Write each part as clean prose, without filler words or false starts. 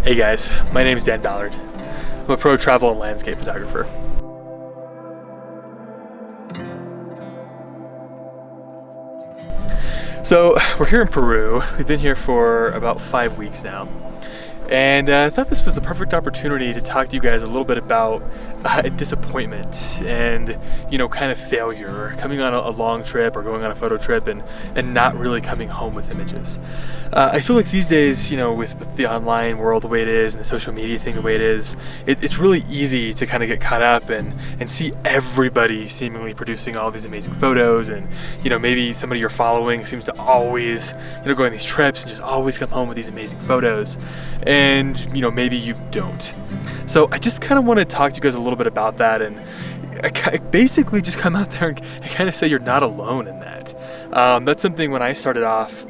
Hey guys, my name is Dan Ballard. I'm a pro travel and landscape photographer. So we're here in Peru. We've been here for about 5 weeks now. And I thought this was the perfect opportunity to talk to you guys a little bit about disappointment and, kind of failure, coming on a long trip or going on a photo trip and not really coming home with images. I feel like these days, with the online world the way it is and the social media thing the way it is, it's really easy to kind of get caught up and see everybody seemingly producing all these amazing photos, and maybe somebody you're following seems to always go on these trips and just always come home with these amazing photos, and maybe you don't. So I just kind of want to talk to you guys a little bit about that, and I basically just come out there and kind of say you're not alone in that. That's something when I started off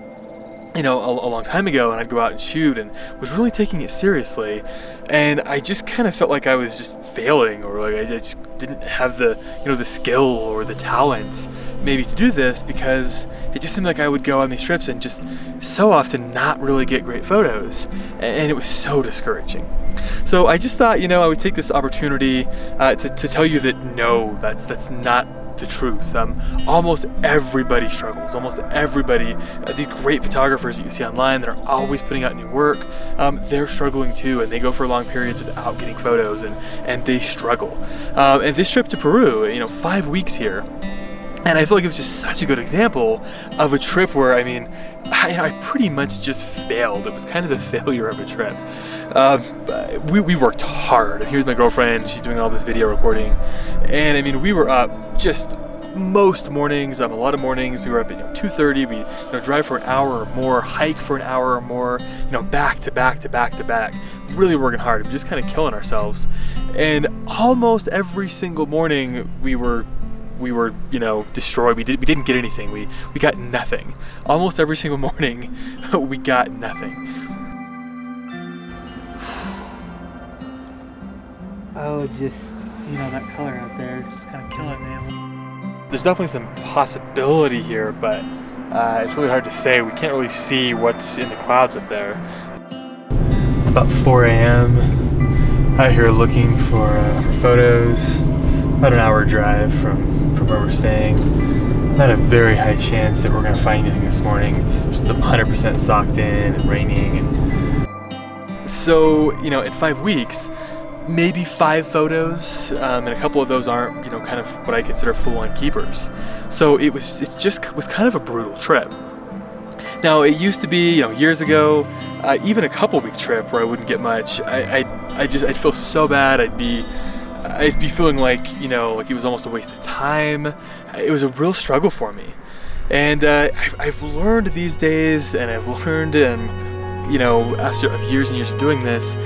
a long time ago, and I'd go out and shoot and was really taking it seriously, and I just kind of felt like I was just failing, or like I just didn't have the the skill or the talent maybe to do this, because it just seemed like I would go on these trips and just so often not really get great photos, and it was so discouraging. So I just thought I would take this opportunity to tell you that no, that's not the truth. Almost everybody struggles. Almost everybody, these great photographers that you see online that are always putting out new work, they're struggling too, and they go for long periods without getting photos, and they struggle. And this trip to Peru, 5 weeks here, and I feel like it was just such a good example of a trip where, I pretty much just failed. It was kind of the failure of a trip. We worked hard. Here's my girlfriend, she's doing all this video recording, and we were up just most mornings, a lot of mornings. We were up at 2:30. We drive for an hour or more, hike for an hour or more, back to back to back to back, really working hard, just kind of killing ourselves. And almost every single morning we were destroyed. We didn't get anything. We got nothing. Almost every single morning we got nothing. Oh, just that color out there, just kind of killing me. There's definitely some possibility here, but it's really hard to say. We can't really see what's in the clouds up there. It's about 4 a.m. out here looking for photos. About an hour drive from where we're staying. Not a very high chance that we're going to find anything this morning. It's just 100% socked in and raining. And so, in 5 weeks, maybe 5 photos, and a couple of those aren't, kind of what I consider full-on keepers. So it just was kind of a brutal trip. Now, it used to be, years ago, even a couple-week trip where I wouldn't get much. I'd feel so bad. I'd be feeling like it was almost a waste of time. It was a real struggle for me, and I've learned these days, and I've learned, after years and years of doing this,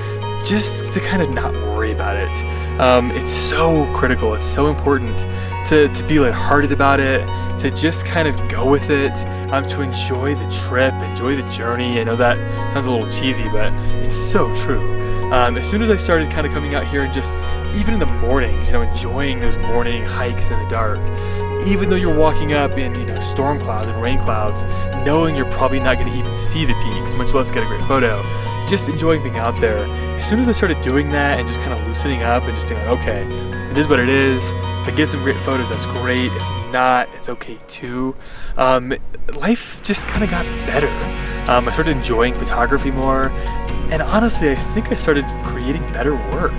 just to kind of not worry about it. It's so critical. It's so important to be lighthearted about it, to just kind of go with it, to enjoy the trip, enjoy the journey. I know that sounds a little cheesy, but it's so true. As soon as I started kind of coming out here and just, even in the mornings, enjoying those morning hikes in the dark, even though you're walking up in, storm clouds and rain clouds, knowing you're probably not going to even see the peaks, much less get a great photo, just enjoying being out there. As soon as I started doing that and just kind of loosening up and just being like, okay, it is what it is. If I get some great photos, that's great. If not, it's okay too. Life just kind of got better. I started enjoying photography more, and honestly, I think I started creating better work.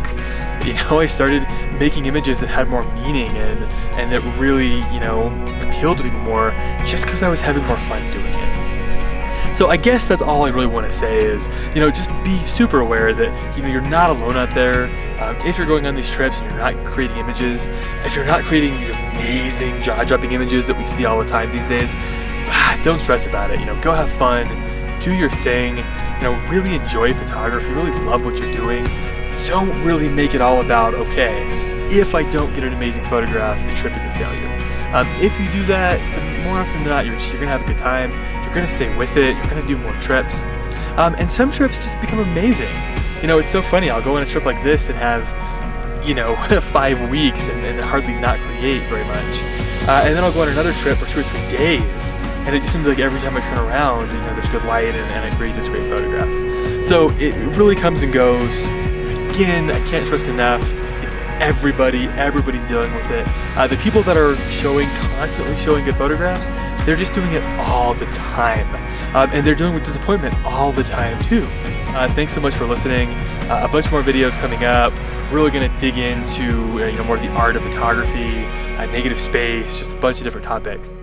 I started making images that had more meaning and that really, appealed to people more, just because I was having more fun doing it. So I guess that's all I really want to say is, just be super aware that, you're not alone out there. If you're going on these trips and you're not creating images, if you're not creating these amazing jaw-dropping images that we see all the time these days, don't stress about it. Go have fun, do your thing, really enjoy photography, really love what you're doing. Don't really make it all about, okay, if I don't get an amazing photograph, the trip is a failure. If you do that, then more often than not, you're going to have a good time. You're going to stay with it. You're going to do more trips. And some trips just become amazing. It's so funny. I'll go on a trip like this and have, 5 weeks and hardly not create very much. And then I'll go on another trip for 2 or 3 days, and it just seems like every time I turn around, there's good light and I create this great photograph. So it really comes and goes. Again, I can't stress enough, it's everybody's dealing with it. The people that are constantly showing good photographs, they're just doing it all the time. And they're dealing with disappointment all the time too. Thanks so much for listening. A bunch more videos coming up. Really gonna dig into more of the art of photography, negative space, just a bunch of different topics.